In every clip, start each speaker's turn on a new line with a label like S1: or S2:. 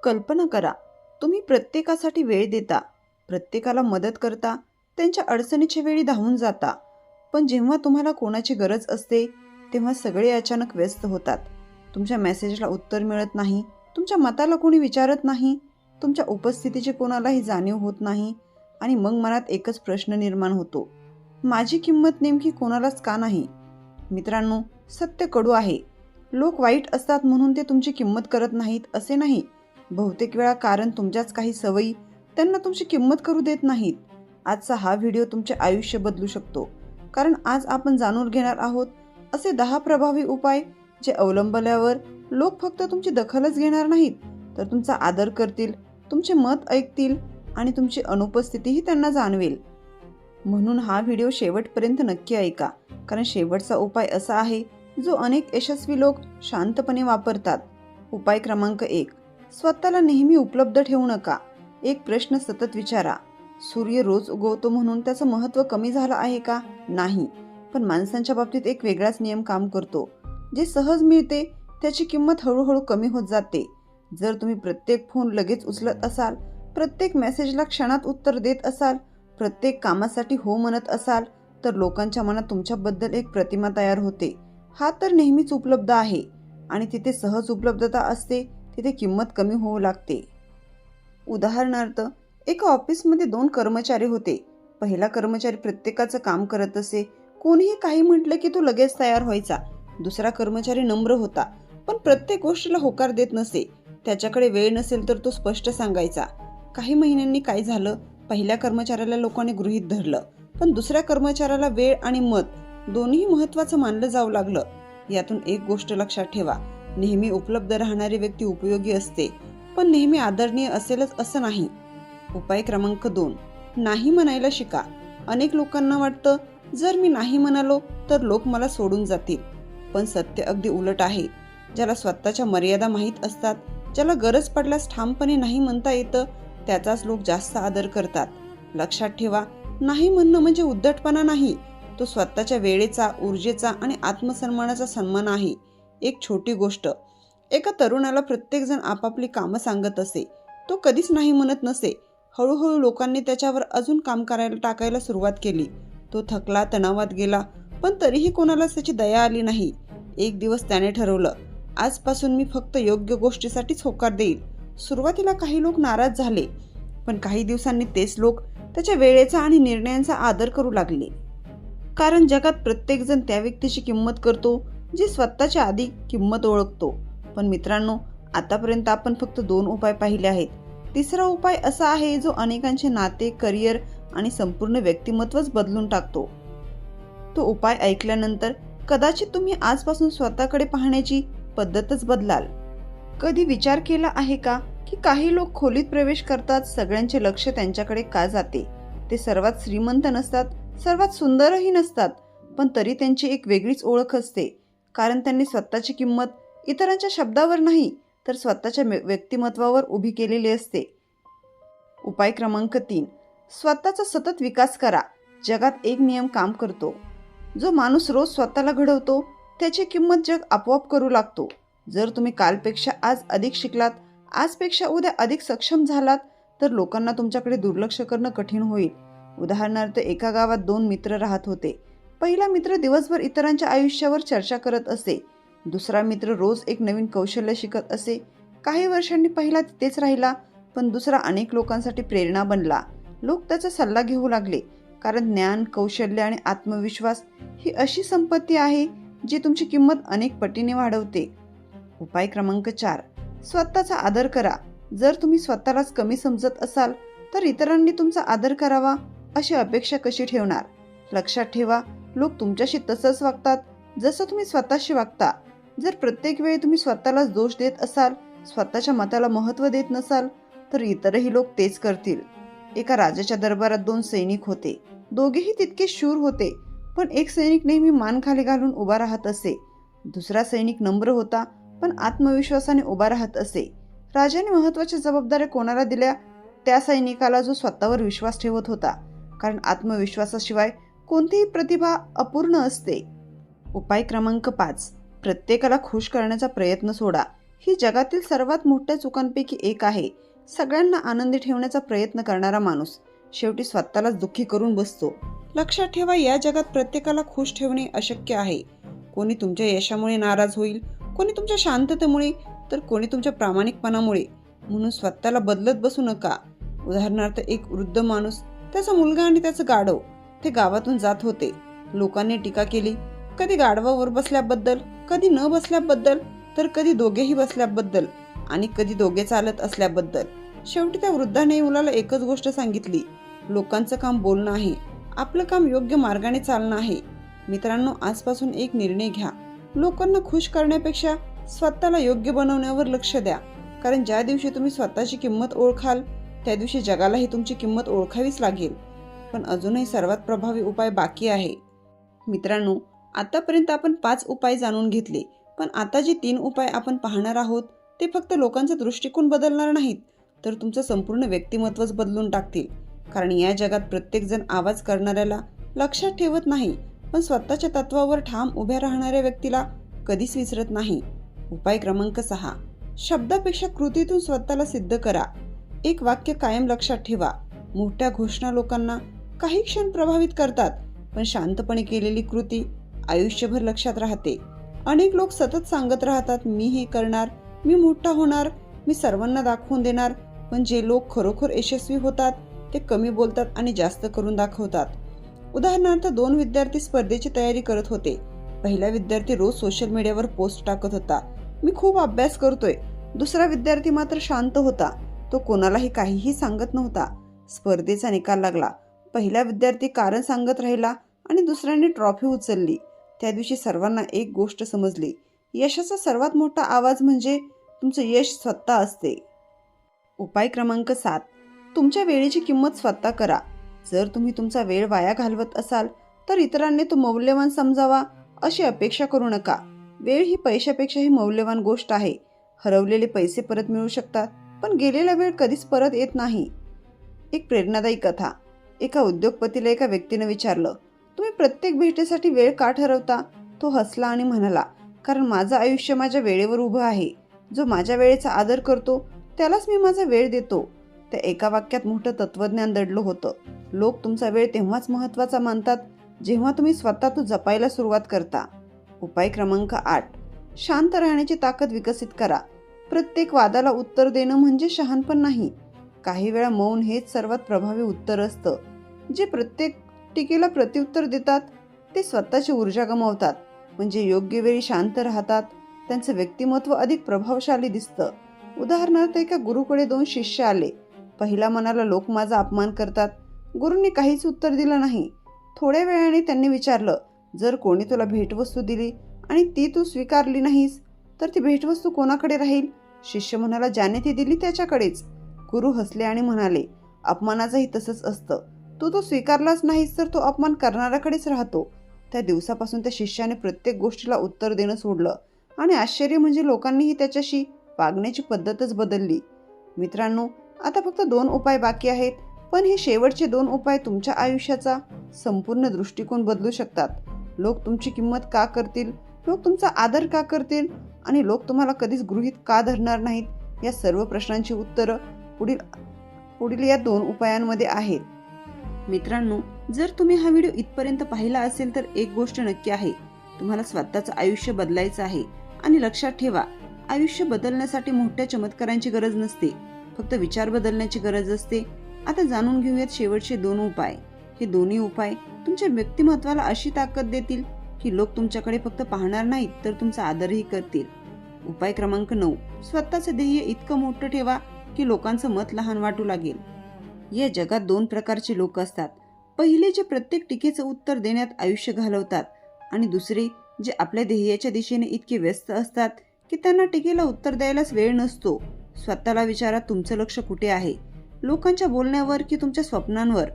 S1: कल्पना करा, तुम्ही प्रत्येकासाठी वेळ देता, प्रत्येकाला मदत करता, त्यांच्या अडचणीच्या वेळी धावून जाता. पण जेव्हा तुम्हाला कोणाची गरज असते, तेव्हा सगळे अचानक व्यस्त होतात. तुमच्या मेसेजला उत्तर मिळत नाही, तुमच्या मताला कोणी विचारत नाही, तुमच्या उपस्थितीची कोणालाही जाणीव होत नाही. आणि मग मनात एकच प्रश्न निर्माण होतो, माझी किंमत नेमकी कोणालाच का नाही? मित्रांनो, सत्य कडू आहे. लोक वाईट असतात म्हणून ते तुमची किंमत करत नाहीत असे नाही. बहुतेक वेळा कारण तुमच्याच काही सवयी त्यांना तुमची किंमत करू देत नाहीत. आजचा हा व्हिडिओ तुमचे आयुष्य बदलू शकतो. कारण आज आपण जाणून घेणार आहोत असे 10 प्रभावी उपाय जे अवलंबल्यावर लोक फक्त तुमची दखलच घेणार नाहीत, तर तुमचा आदर करतील, तुमचे मत ऐकतील आणि तुमची अनुपस्थितीही त्यांना जाणवेल. म्हणून हा व्हिडिओ शेवटपर्यंत नक्की ऐका, कारण शेवटचा उपाय असा आहे जो अनेक यशस्वी लोक शांतपणे वापरतात. उपाय क्रमांक 1. स्वतःला नेहमी उपलब्ध ठेवू नका. एक प्रश्न सतत विचारा, सूर्य रोज उगवतो म्हणून त्याचं महत्त्व कमी झालं आहे का? नाही. पण माणसांच्या बाबतीत एक वेगळाच नियम काम करतो. जे सहज मिळते त्याची किंमत हळूहळू कमी होत जाते. जर तुम्ही प्रत्येक फोन लगेच उचलत असाल, प्रत्येक मेसेजला क्षणात उत्तर देत असाल, प्रत्येक कामासाठी हो म्हणत असाल, तर लोकांच्या मनात तुमच्याबद्दल एक प्रतिमा तयार होते. हा तर नेहमीच उपलब्ध आहे. आणि तिथे सहज उपलब्धता असते तिथे किंमत कमी होऊ लागते. उदाहरणार्थ, एका ऑफिसमध्ये 2 कर्मचारी होते. पहिला कर्मचारी प्रत्येकाचं काम करत असे. कोणीही काही म्हटलं की तो लगेच तयार व्हायचा. दुसरा कर्मचारी नम्र होता, पण प्रत्येक गोष्टीला होकार देत नसे. त्याच्याकडे वेळ नसेल तर तो स्पष्ट सांगायचा. काही महिन्यांनी काय झालं, पहिल्या कर्मचाऱ्याला लोकांनी गृहीत धरलं, पण दुसऱ्या कर्मचाऱ्याला वेळ आणि मत दोन्ही महत्त्वाचं मानलं जाऊ लागलं. यातून एक गोष्ट लक्षात ठेवा, नेहमी उपलब्ध राहणारी व्यक्ती उपयोगी असते, पण नेहमी आदरणीय असेलच असं नाही. उपाय क्रमांक 2. नाही म्हणायला शिका. अनेक लोकांना वाटतं, जर मी नाही म्हणालो तर लोक मला सोडून जातील. पण सत्य अगदी उलट आहे. ज्याला स्वतःच्या मर्यादा माहीत असतात, ज्याला गरज पडल्यास ठामपणे नाही म्हणता येतं, त्याचाच लोक जास्त आदर करतात. लक्षात ठेवा, नाही म्हणणं म्हणजे उद्धटपणा नाही. तो स्वतःच्या वेळेचा, ऊर्जेचा आणि आत्मसन्मानाचा सन्मान आहे. एक छोटी गोष्ट, एका तरुणाला प्रत्येकजण आपापली कामं सांगत असे. तो कधीच नाही म्हणत नसे. हळूहळू लोकांनी त्याच्यावर अजून काम करायला टाकायला सुरुवात केली. तो थकला, तणावात गेला, पण तरीही कोणालाच त्याची दया आली नाही. एक दिवस त्याने ठरवलं, आजपासून मी फक्त योग्य गोष्टीसाठीच होकार देईल. सुरुवातीला काही लोक नाराज झाले, पण काही दिवसांनी तेच लोक त्याच्या वेळेचा आणि निर्णयांचा आदर करू लागले. कारण जगात प्रत्येकजण त्या व्यक्तीची किंमत करतो जी स्वतःच्या आधी किंमत ओळखतो. पण मित्रांनो, आतापर्यंत आपण फक्त 2 उपाय पाहिले आहेत. तिसरा उपाय असा आहे जो अनेकांचे नाते, करिअर आणि संपूर्ण व्यक्तिमत्वच बदलून टाकतो. तो उपाय ऐकल्यानंतर कदाचित तुम्ही आजपासून स्वतःकडे पाहण्याची पद्धतच बदलाल. कधी विचार केला आहे का की काही लोक खोलीत प्रवेश करतात, सगळ्यांचे लक्ष त्यांच्याकडे का जाते? ते सर्वात श्रीमंत नसतात, सर्वात सुंदरही नसतात, पण तरी त्यांची एक वेगळीच ओळख असते. कारण त्यांनी स्वतःची किंमत इतरांच्या शब्दावर नाही, तर स्वतःच्या व्यक्तिमत्वावर उभी केलेली असते. उपाय क्रमांक 3. स्वतःचा सतत विकास करा. जगात एक नियम काम करतो, जो माणूस रोज स्वतःला घडवतो त्याची किंमत जग आपोआप करू लागतो. जर तुम्ही कालपेक्षा आज अधिक शिकलात, आजपेक्षा उद्या अधिक सक्षम झालात, तर लोकांना तुमच्याकडे दुर्लक्ष करणं कठीण होईल. उदाहरणार्थ, एका गावात 2 मित्र राहत होते. पहिला मित्र दिवसभर इतरांच्या आयुष्यावर चर्चा करत असे. दुसरा मित्र रोज एक नवीन कौशल्य शिकत असे. काही वर्षांनी पहिला तिथेच राहिला, पण दुसरा अनेक लोकांसाठी प्रेरणा बनला. लोक त्याचा सल्ला घेऊ लागले, कारण ज्ञान, कौशल्य आणि आत्मविश्वास ही अशी संपत्ती आहे जी तुमची किंमत अनेक पटीने वाढवते. उपाय क्रमांक 4. स्वतःचा आदर करा. जर तुम्ही स्वतःलाच कमी समजत असाल, तर इतरांनी तुमचा आदर करावा अशी अपेक्षा कशी ठेवणार? लक्षात ठेवा, लोक तुमच्याशी तसंच वागतात जसं तुम्ही स्वतःशी वागता. जर प्रत्येक वेळी तुम्ही स्वतःलाच दोष देत असाल, स्वतःच्या मताला महत्त्व देत नसाल, तर इतरही लोक तेच करतील. एका राजाच्या दरबारात 2 सैनिक होते. दोघेही तितके शूर होते, पण एक सैनिक नेहमी मान खाली घालून उभा राहत असे. दुसरा सैनिक नम्र होता, पण आत्मविश्वासाने उभा राहत असे. राजाने महत्त्वाच्या जबाबदाऱ्या कोणाला दिल्या? त्या सैनिकाला जो स्वतःवर विश्वास ठेवत होता. कारण आत्मविश्वासाशिवाय कोणतीही प्रतिभा अपूर्ण असते. उपाय क्रमांक 5. प्रत्येकाला खुश करण्याचा प्रयत्न सोडा. ही जगातील सर्वात मोठ्या चुकांपैकी एक आहे. सगळ्यांना आनंदी ठेवण्याचा प्रयत्न करणारा माणूस शेवटी स्वतःलाच दुःखी करून बसतो. लक्षात ठेवा, या जगात प्रत्येकाला खुश ठेवणे अशक्य आहे. कोणी तुमच्या यशामुळे नाराज होईल, कोणी तुमच्या शांततेमुळे, तर कोणी तुमच्या प्रामाणिकपणामुळे. म्हणून स्वतःला बदलत बसू नका. उदाहरणार्थ, एक वृद्ध माणूस, त्याचा मुलगा आणि त्याचं गाढव ते गावातून जात होते. लोकांनी टीका केली, कधी गाढवावर बसल्याबद्दल, कधी न बसल्याबद्दल, तर कधी दोघेही बसल्याबद्दल आणि कधी दोघे चालत असल्याबद्दल. शेवटी त्या वृद्धाने मुलाला एकच गोष्ट सांगितली, लोकांचं काम बोलणं आहे, आपलं काम योग्य मार्गाने चालणं आहे. मित्रांनो, आजपासून एक निर्णय घ्या. लोकांना खुश करण्यापेक्षा स्वतःला योग्य बनवण्यावर लक्ष द्या. कारण ज्या दिवशी तुम्ही स्वतःची किंमत ओळखाल, त्या दिवशी जगालाही तुमची किंमत ओळखावीच लागेल. पण अजूनही सर्वात प्रभावी उपाय बाकी आहे. मित्रांनो, आतापर्यंत आपण 5 उपाय जाणून घेतले, पण आता जे 3 उपाय आपण पाहणार आहोत ते फक्त लोकांचा दृष्टिकोन बदलणार नाहीत, तर तुमचं संपूर्ण व्यक्तिमत्वच बदलून टाकतील. कारण या जगात प्रत्येकजण आवाज करणाऱ्याला लक्षात ठेवत नाही, पण स्वतःच्या तत्वावर ठाम उभ्या राहणाऱ्या व्यक्तीला कधीच विसरत नाही. उपाय क्रमांक 6. शब्दापेक्षा कृतीतून स्वतःला सिद्ध करा. एक वाक्य कायम लक्षात ठेवा. मोठ्या घोषणा लोकांना काही क्षण प्रभावित करतात, पण शांतपणे केलेली कृती आयुष्यभर लक्षात राहते. अनेक लोक सतत सांगत राहतात, मी हे करणार, मी मोठा होणार, मी सर्वांना दाखवून देणार. पण जे लोक खरोखर यशस्वी होतात ते कमी बोलतात आणि जास्त करून दाखवतात. उदाहरणार्थ, 2 विद्यार्थी स्पर्धेची तयारी करत होते. पहिला विद्यार्थी रोज सोशल मीडियावर पोस्ट टाकत होता, मी खूप अभ्यास करतोय. दुसरा विद्यार्थी मात्र शांत होता, तो कोणालाही काहीही सांगत नव्हता. स्पर्धेचा निकाल लागला. पहिला विद्यार्थी कारण सांगत राहिला आणि दुसऱ्याने ट्रॉफी उचलली. त्या दिवशी सर्वांना एक गोष्ट समजली, यशाचा सर्वात मोठा आवाज म्हणजे तुमचं यश स्वतः असते. उपाय क्रमांक 7. तुमच्या वेळेची किंमत स्वतः करा. जर तुम्ही तुमचा वेळ वाया घालवत असाल तर इतरांनी तो मौल्यवान समजावा अशी अपेक्षा करू नका. वेळ ही पैशापेक्षाही मौल्यवान गोष्ट आहे. हरवलेले पैसे परत मिळू शकतात, पण गेलेला वेळ कधीच परत येत नाही. एक प्रेरणादायी कथा. एका उद्योगपतीला एका व्यक्तीने विचारलं, तुम्ही प्रत्येक भेटीसाठी वेळ का ठरवता? तो हसला आणि म्हणाला, कारण माझं आयुष्य माझ्या वेळेवर उभं आहे. जो माझ्या वेळेचा आदर करतो त्यालाच मी माझा वेळ देतो. त्या एका वाक्यात मोठं तत्वज्ञान दडलं होतं. लोक तुमचा वेळ तेव्हाच महत्त्वाचा मानतात जेव्हा तुम्ही स्वतः तो जपायला सुरुवात करता. उपाय क्रमांक 8. शांत राहण्याची ताकद विकसित करा. प्रत्येक वादाला उत्तर देणं म्हणजे शहाणपण नाही. काही वेळा मौन हेच सर्वात प्रभावी उत्तर असतं. जे प्रत्येक टीकेला प्रत्युत्तर देतात ते स्वतःची ऊर्जा गमावतात, म्हणजे योग्य वेळी शांत राहतात त्यांचं व्यक्तिमत्व अधिक प्रभावशाली दिसतं. उदाहरणार्थ, एका गुरुकडे 2 शिष्य आले. पहिला म्हणाला, लोक माझा अपमान करतात. गुरूंनी काहीच उत्तर दिलं नाही. थोड्या वेळाने त्यांनी विचारलं, जर कोणी तुला भेटवस्तू दिली आणि ती तू स्वीकारली नाहीस तर ती भेटवस्तू कोणाकडे राहील? शिष्य म्हणाला, ज्याने ती दिली त्याच्याकडेच. गुरु हसले आणि म्हणाले, अपमानाचंही तसंच असतं. तू तो स्वीकारलाच नाहीस तर तो अपमान करणाऱ्याकडेच राहतो. त्या दिवसापासून त्या शिष्याने प्रत्येक गोष्टीला उत्तर देणं सोडलं आणि आश्चर्य म्हणजे लोकांनीही त्याच्याशी वागण्याची पद्धतच बदलली. मित्रांनो, आता फक्त 2 उपाय बाकी आहेत, पण हे शेवटचे 2 उपाय तुमच्या आयुष्याचा संपूर्ण दृष्टिकोन बदलू शकतात. लोक तुमची किंमत का करतील, लोक तुमचा आदर का करतील आणि लोक तुम्हाला कधीच गृहीत का धरणार नाहीत, या सर्व प्रश्नांची उत्तरं पुढील या 2 उपायांमध्ये आहेत. मित्रांनो, जर तुम्ही हा व्हिडिओ इथपर्यंत पाहिला असेल तर एक गोष्ट नक्की आहे, तुम्हाला स्वतःचं आयुष्य बदलायचं आहे. आणि लक्षात ठेवा, आयुष्य बदलण्यासाठी मोठ्या चमत्कारांची गरज नसते, फक्त विचार बदलण्याची गरज असते. आता जाणून घेऊयात शेवटचे 2 उपाय. हे दोन्ही उपाय तुमच्या व्यक्तिमत्वाला अशी ताकद देतील की लोक तुमच्याकडे फक्त पाहणार नाहीत तर तुमचा आदरही करतील. उपाय क्रमांक 9. स्वतःचं ध्येय इतकं मोठं ठेवा की लोकांचं मत लहान वाटू लागेल. या जगात 2 प्रकारचे लोक असतात. पहिले, जे प्रत्येक टीकेचं उत्तर देण्यात आयुष्य घालवतात, आणि दुसरे, जे आपल्या ध्येयाच्या दिशेने इतके व्यस्त असतात की त्यांना टीकेला उत्तर द्यायलाच वेळ नसतो. स्वतःला विचारा, तुमचं लक्ष कुठे आहे? लोकांच्या बोलण्यावर की तुमच्या स्वप्नांवर?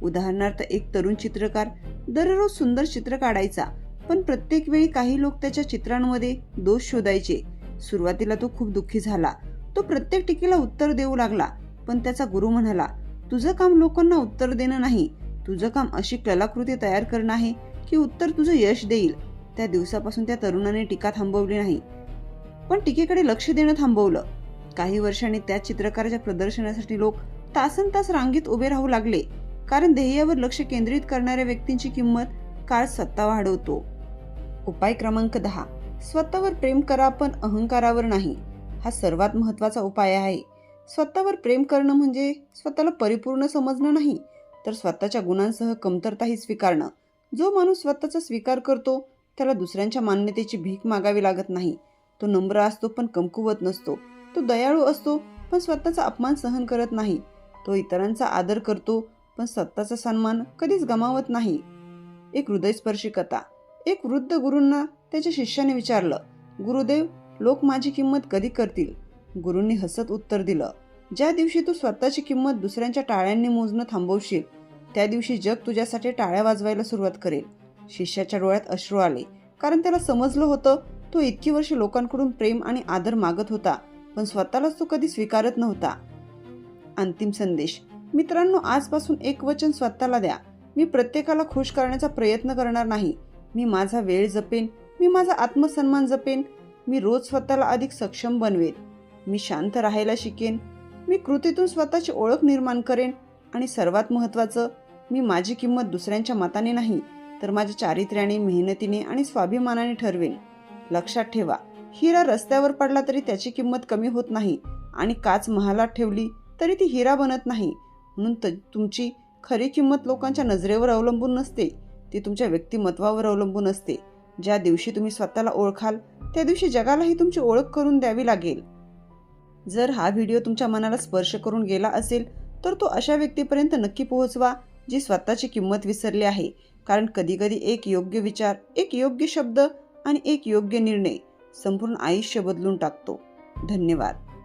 S1: उदाहरणार्थ, एक तरुण चित्रकार दररोज सुंदर चित्र काढायचा, पण प्रत्येक वेळी काही लोक त्याच्या चित्रांमध्ये दोष शोधायचे. सुरुवातीला तो खूप दुःखी झाला. तो प्रत्येक टीकेला उत्तर देऊ लागला, पण त्याचा गुरु म्हणाला, तुझं काम लोकांना उत्तर देणं नाही, तुझं काम अशी कलाकृती तयार करणं आहे की उत्तर तुझं यश देईल. त्या दिवसापासून त्या तरुणाने टीका थांबवली नाही. पण टीकेकडे लक्ष देणं थांबवलं. काही वर्षांनी त्या चित्रकाराच्या प्रदर्शनासाठी लोक तासनतास रांगेत उभे राहू लागले, कारण ध्येयावर लक्ष केंद्रित करणाऱ्या व्यक्तींची किंमत काळ स्वतः वाढवतो. उपाय क्रमांक 10. स्वतःवर प्रेम करा, पण अहंकारावर नाही. हा सर्वात महत्त्वाचा उपाय आहे. स्वतःवर प्रेम करणं म्हणजे स्वतःला परिपूर्ण समजणं नाही, तर स्वतःच्या गुणांसह कमतरताही स्वीकारणं. जो माणूस स्वतःचा स्वीकार करतो त्याला दुसऱ्यांच्या मान्यतेची भीक मागावी लागत नाही. तो नम्र असतो पण कमकुवत नसतो. तो दयाळू असतो पण स्वतःचा अपमान सहन करत नाही. तो इतरांचा आदर करतो पण स्वतःचा सन्मान कधीच गमावत नाही. एक हृदयस्पर्शी कथा. एक वृद्ध गुरूंना त्याच्या शिष्याने विचारलं, गुरुदेव, लोक माझी किंमत कधी करतील? गुरूंनी हसत उत्तर दिलं, ज्या दिवशी तू स्वतःची किंमत दुसऱ्यांच्या टाळ्यांनी मोजणं थांबवशील, त्या दिवशी जग तुझ्यासाठी टाळ्या वाजवायला सुरुवात करेल. शिष्याच्या डोळ्यात अश्रू आले, कारण त्याला समजलं होतं तो इतकी वर्ष लोकांकडून प्रेम आणि आदर मागत होता, पण स्वतःलाच तो कधी स्वीकारत नव्हता. अंतिम संदेश. मित्रांनो, आजपासून एक वचन स्वतःला द्या. मी प्रत्येकाला खुश करण्याचा प्रयत्न करणार नाही. मी माझा वेळ जपेन. मी माझा आत्मसन्मान जपेन. मी रोज स्वतःला अधिक सक्षम बनवेन. मी शांत राहायला शिकेन. मी कृतीतून स्वतःची ओळख निर्माण करेन. आणि सर्वात महत्त्वाचं, मी माझी किंमत दुसऱ्यांच्या मताने नाही, तर माझ्या चारित्र्याने, मेहनतीने आणि स्वाभिमानाने ठरवेन. लक्षात ठेवा, हिरा रस्त्यावर पडला तरी त्याची किंमत कमी होत नाही, आणि काच महालात ठेवली तरी ती हिरा बनत नाही. म्हणून तुमची खरी किंमत लोकांच्या नजरेवर अवलंबून नसते, ती तुमच्या व्यक्तिमत्वावर अवलंबून असते. ज्या दिवशी तुम्ही स्वतःला ओळखाल, त्या दिवशी जगालाही तुमची ओळख करून द्यावी लागेल. जर हा व्हिडिओ तुमच्या मनाला स्पर्श करून गेला असेल, तर तो अशा व्यक्तीपर्यंत नक्की पोहोचवा जी स्वतःची किंमत विसरली आहे. कारण कधीकधी एक योग्य विचार, एक योग्य शब्द आणि एक योग्य निर्णय संपूर्ण आयुष्य बदलून टाकतो. धन्यवाद.